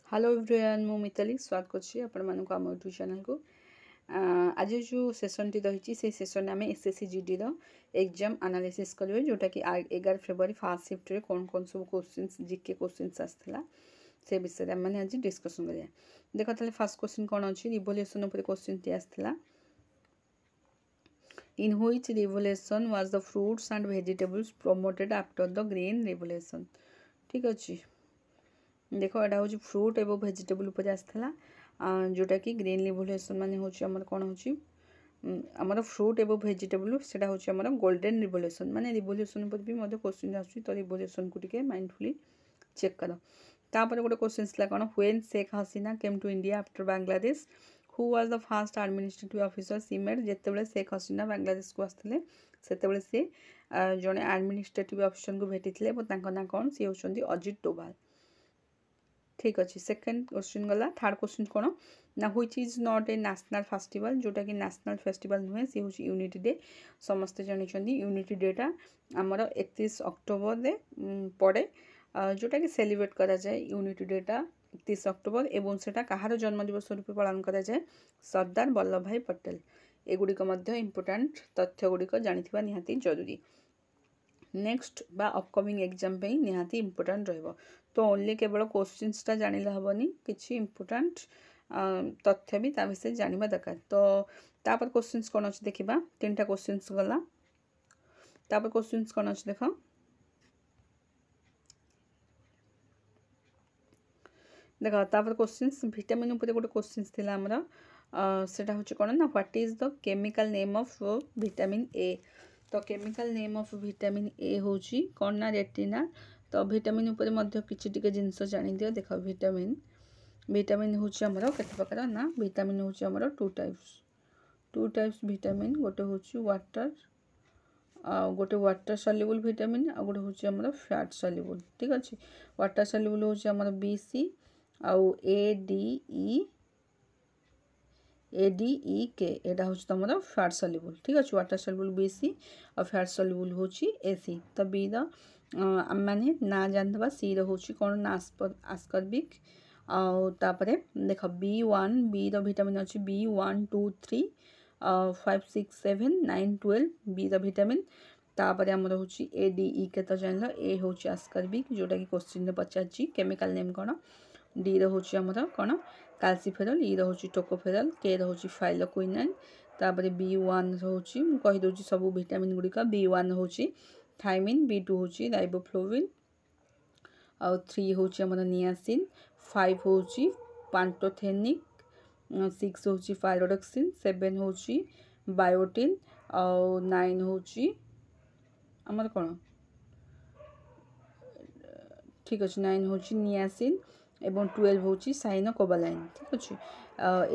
Hello everyone मु मिताली स्वागत करछि आपण मानको हम यूट्यूब चैनल को आज जो सेशन टी रही से सेशन आम एसएससी जीडी रो एग्जाम एनालिसिस करिवे जोटा कि 11 फेब्रुआरी फर्स्ट शिफ्ट रे कौन कौन सब क्वेश्चंस जीके क्वेश्चंस आस्थिला से विषय हम माने आज डिस्कशन करिया। देखो ताले फर्स्ट क्वेश्चन कोन अछि रिवोल्यूशन ऊपर क्वेश्चन टी आस्थिला। In which revolution was the fruits and vegetables promoted after the green revolution? ठीक अछि। देखो एटा हूँ फ्रूट एवं भेजिटेबल उपर आसाला जोटा कि ग्रीन रिवोल्यूशन माने हूँ आमर कौन हूँ आमर फ्रूट एवं भेजिटेबल सेटा हूँ आमर गोल्डन रिवोल्यूशन माने रिवोल्यूशन पर भी मध्य क्वेश्चन आसुची तो रिवोल्यूशन को टिके माइंडफुली चेक कर। तापर गोटे क्वेश्चन था कौन when Sheikh Hasina came to India after Bangladesh who was the first administrative officer she made जेतेबेले शेख हसीना बांग्लादेश को आसते सेतेबेले से जड़े एडमिनिस्ट्रेटिव ऑफिसर को भेटी ना कौन सी होती अजित डोभाल। ठीक अच्छे सेकेंड क्वेश्चन गला। थर्ड क्वेश्चन कौन ना which is not a national festival जोटा कि नेशनल फेस्टिवल नुहे सी हूँ यूनिटी डे समस्ते जानते यूनिटी डेटा आमर 31 अक्टोबर रे पड़े जोटा कि सेलिब्रेट करा जाए यूनिटी डेटा 31 अक्टोबर एवं सेटा कहार जन्मदिवस रूप पालन करा जाए सरदार वल्लभ भाई पटेल। एगुड़िक इंपोर्टाट तथ्य गुड़िक जानिथिबा निहाती जरूरी नेक्स्ट बा अपकमिंग एग्जाम पे निहाती इंपोर्टाट रहिबो। तो ओनली केवल क्वेश्चंसटा जानिले हेबनी किछि इंपोर्टाट तथ्य भी ता विषय जानिबा दरकार। तो तापर क्वेश्चंस कोन अछि देखिबा तीनटा क्वेश्चंस गला। तापर क्वेश्चंस कोन अछि देखो देखो तापर क्वेश्चंस विटामिन ऊपर गोटे क्वेश्चंस थिला हमरा सेटा होछि कोन ना what is the chemical name of vitamin A. तो chemical name of vitamin A होछि कोन ना रेटिना। तो विटामिन ऊपर मध्य किछि टिके जिंस जानि दियो देखो विटामिन विटामिन होछि हमरो केते प्रकार ना विटामिन होछि हमरो टू टाइप्स विटामिन गोटे होछि वाटर गोटे वाटर सल्युबल विटामिन आ गोटे होछि हमरो फैट सल्युबल। ठीक अछि वाटर सल्युबल होछि हमरो बीसी आउ एडीई के एटा होछि तमरो फैट सल्युबल। ठीक अछि वाटर सल्युबल बीसी और फैट सल्युबल होछि एसी। तो बी द माने ना जानबा सी होछि कोन ना आस्कर्बिक आउ तापरे देखो B1 बी द विटामिन अछि B1 2 3 5 6 7 9 12 बी द विटामिन। तापरे हमर होछि एडीई के तो जानलो ए होछि आस्कर्बिक जोटा कि क्वेश्चन रे पचाछि केमिकल नेम कोन डी रो होछि हमर कोन कैल्सिफेरॉल ई रो होछि टोकोफेरॉल के रो होछि फाइलोक्विनाइन। तापरे B1 होछि मु कहि दोछि सब विटामिन गुडी का B1 होछि थायमिन B2 होछि राइबोफ्लोविन और 3 होछि हमर नियासिन 5 होछि पांटोथेनिक 6 होछि फाइरोडक्सिन 7 होछि बायोटिन और 9 होछि हमर कोन ठीक अछि 9 होछि नियासिन एवं 12 होछि साइनोकोबालाइन। ठीक अछि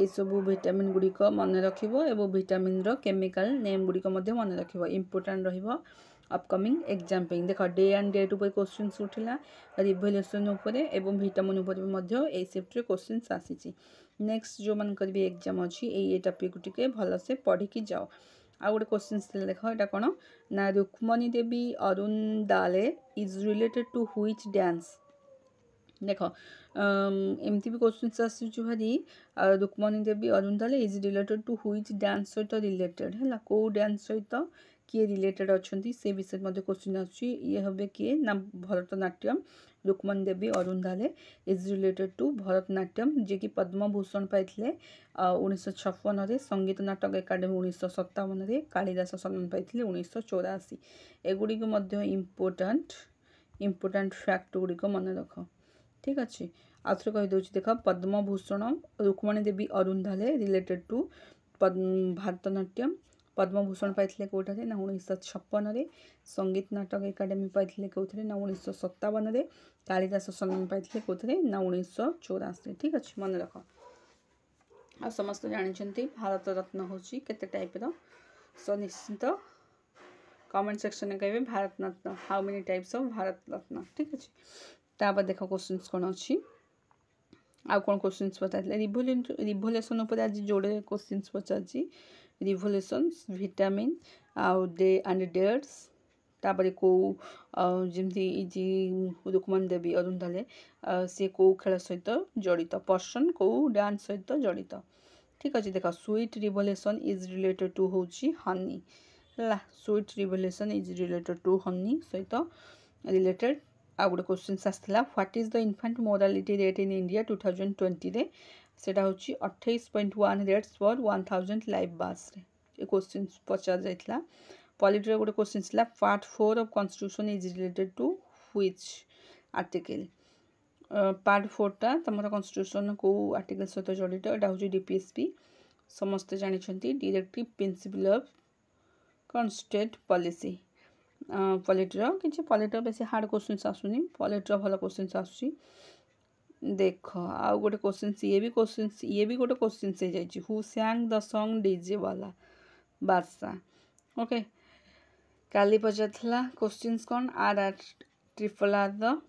ए सब विटामिन गुडी को मन रखिबो एवं विटामिन रो केमिकल नेम गुडी को मध्ये मन रखिबो इंपोर्टेंट रहिबो अपकमिंग एग्जाम पे। देखो डे एंड डेट ऊपर क्वेश्चंस उठिला रिवोल्यूशन ऊपर एवं विटामिन ऊपर मध्ये ए शिफ्ट रे क्वेश्चंस आसीची। नेक्स्ट जो मन करबी एग्जाम अछि ए टॉपिक टिके भलो से पढ़ी कि जाओ। आ गोटे क्वेश्चंस देखो एटा कोन ना Rukmini Devi Arundale is related to which dance. देखो एमती भी क्वेश्चन आसुची भारी Rukmini Devi Arundale is related to which dance सहित रिलेटेड है को डांस सहित किए रिलेटेड अच्छी से विषय मध्य क्वेश्चन आसुची ये हबे किए ना Bharatanatyam Rukmini Devi Arundale is related to Bharatanatyam जे कि पद्मभूषण पाइथिले 1956 रे संगीत नाटक एकाडेमी 1957 रे कालिदास सम्मान पाइथिले 1984। एगुडी को मध्य इंपोर्टेंट फैक्ट गुडी को मन रख। ठीक अच्छे आउथरे कहि दोछि देख पद्मभूषण रुक्मणी देवी अरुणदाले रिलेटेड टू भरतनाट्यम पद्मभूषण पाइथिले कोठारे ना 1956 रे संगीत नाटक एकाडेमी पाइथिले कोठारे ना 1957 रे कालिदास सम्मान पाइथिले कोठारे ना 1984। ठीक अच्छे मन रख। आ समस्त जानिछंती भारत रत्न होछि केते टाइप रो सो निश्चित कमेंट सेक्शन में कहबे Bharat Ratna how many types of Bharat Ratna. ठीक अच्छे तापर देखो क्वेश्चंस कोन अछि आ कोन क्वेश्चंस बताइले रिवोल्यूशन ऊपर आज जोड़े क्वेश्चंस पचाछि रिवोल्यूशन विटामिन आउ डे एंड डेट्स तापर कौ जमती इजी रुक्मणी देवी अरुंधले सी कौ खेल सहित जड़ित पर्सन कौ डांस सहित जड़ित ठीक अच्छे देख sweet revolution is related to हूँ हनी है sweet revolution is related to honey सहित रिलेटेड आ गोटे क्वेश्चन आसाला what is the infant morality rate in India 2020 रे सेटा हूँ 28.1 रेट्स फॉर 1000 लाइव बार्स रे क्वेश्चन पचार जाइथिला पॉलिटी गोटे क्वेश्चन था part 4 of constitution is related to which article part 4 टा तमरा कॉन्स्टिट्यूशन को आर्टिकल सहित जड़ित एटा हूँ डीपीएसपी समस्ते जानते डायरेक्टिव प्रिंसिपल ऑफ कौन स्टेट पॉलिसी पॉलिटर किसी पॉलिटर बेसी हार्ड क्वेश्चन आसुनी पॉलिटर भल क्वेश्चन आसुची देख आउ गोटे क्वेश्चन ये भी गोटे क्वेश्चन से जाइए who sang the song DJ वाला बादशाह ओके काली पचार क्वेश्चन कौन R R triple R the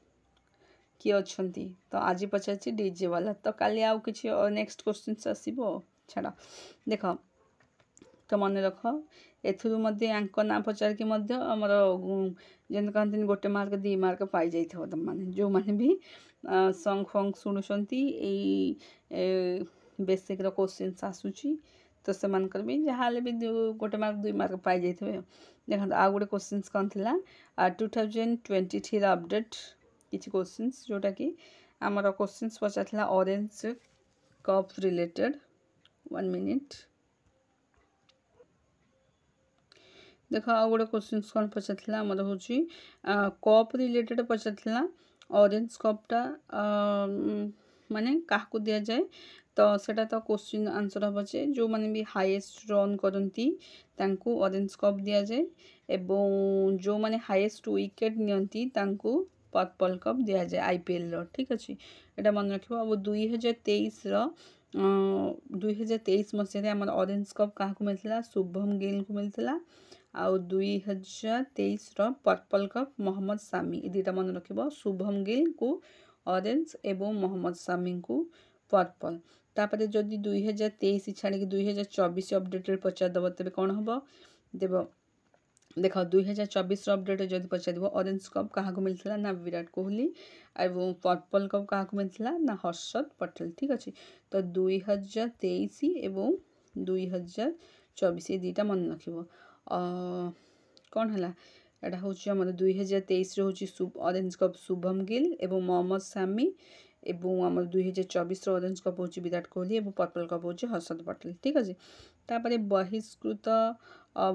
किए अच्छा तो आज पचार डीजे वाला तो काली आउ कि नेक्स्ट क्वेश्चन आसो छाड़ देख तो मन रख एथुरु ना पचार कि आमर जेन कहते गोटे मार्क 2 मार्क पाई जाइए तुम मैंने जो मैंने भी सॉन्ग फंग शुणुंट बेसिक क्वेश्चन आसूची तो से भी जहाँ भी गोटे मार्क 2 मार्क पाई जाइए देखो आ गोटे क्वेश्चन कौन थी 2023 अपडेट किसी क्वेश्चन जोटा कि आमर क्वेश्चन पचार ऑरेंज कप रिलेटेड 1 मिनिट देख आ गोटे क्वेश्चन कौन पचार आमर हूँ कप रिलेटेड पचार ऑरेंज कपटा माने क्या दि जाए तो सेटा तो क्वेश्चन आंसर हम जे जो मैंने भी हाईएस्ट रन करती ऑरेंज कप दि जाए एवं जो मैंने हाईएस्ट विकेट नियंती पर्पल कप दि जाए आईपीएल रो ठीक अच्छे यहाँ मन रख अब 2023 मसीह आम ऑरेंज कप क्या मिलता शुभम गिल को मिलता आउ 2023 पर्पल कप मोहम्मद सामी दुटा मन रख शुभम गिल को ऑरेंज एवं मोहम्मद सामी को पर्पल तापर जदि 2023 छाड़ी 2024 अपडेट पचार दब तेज कौन हम देव देख 2024 अपडेट जब पचार ऑरेंज कप क्या मिलता ना विराट कोहली और पर्पल कप क्या मिलता ना हर्षद पटेल ठीक अच्छे तो 2023 एवं 2024 ये दुटा मन रख कौन है यहाँ हूँ आम 2023 हूँ ऑरेंज कप शुभम गिल एवं मोहम्मद सामी एवं आम 2024 ऑरेंज कप हूँ विराट कोहली और पर्पल कप हूँ हर्षद पटेल ठीक अच्छे तापर बहिष्कृत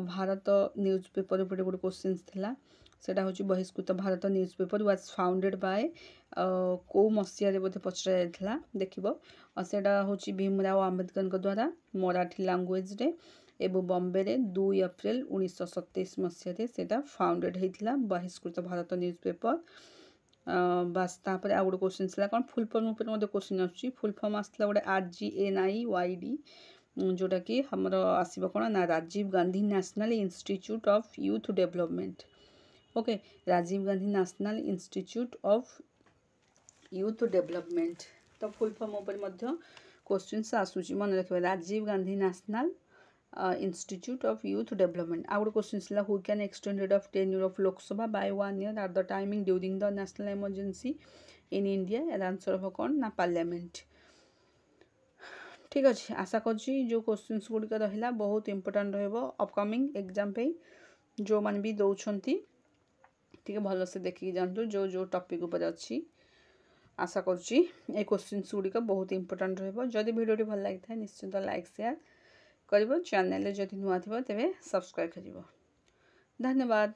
भारत न्यूज पेपर उपरे गोटे क्वेश्चन था सेटा हूँ बहिष्कृत Bharat news paper was founded by कौ मसीह बोधे पचरा जाता देखो सेटा हूँ भीमराव आंबेडकर द्वारा मराठी लैंग्वेज रे एवं बॉम्बे रे 2 एप्रिल 1927 मसीह सेटा फाउंडेड होता बहिष्कृत भारत न्यूज पेपर बास तापर आ गोटे क्वेश्चन था कौन फुल फॉर्म उपर क्वेश्चन आसुची फुल फॉर्म आसला गोटे RGNIYD जोटा कि हमर आसीबो कौन ना Rajiv Gandhi National Institute of Youth Development okay Rajiv Gandhi National Institute of Youth Development तो फुल फॉर्म उपर क्वेश्चन आसूची मन रखिए Rajiv Gandhi National Institute of Youth Development आ गोटे क्वेश्चन था who can extended of tenure of Lok Sabha by 1 year at the timing during the national emergency in India यार answer हम कौन ना पार्लियामेंट ठीक अच्छे आशा करुँची जो क्वेश्चन गुड़िक रहा बहुत इंपोर्टाट अपकमिंग एग्जाम पे जो मैंने भी दौरान ठीक भल से देखिए जातु जो जो टॉपिक उपर अच्छी आशा करुँची ए क्वेश्चन गुड़िक बहुत इंपोर्टाट रही भिडियो भल लगी था निश्चित लाइक शेयर कर चैनल जदि नुआ थी तेज सब्सक्राइब कर धन्यवाद।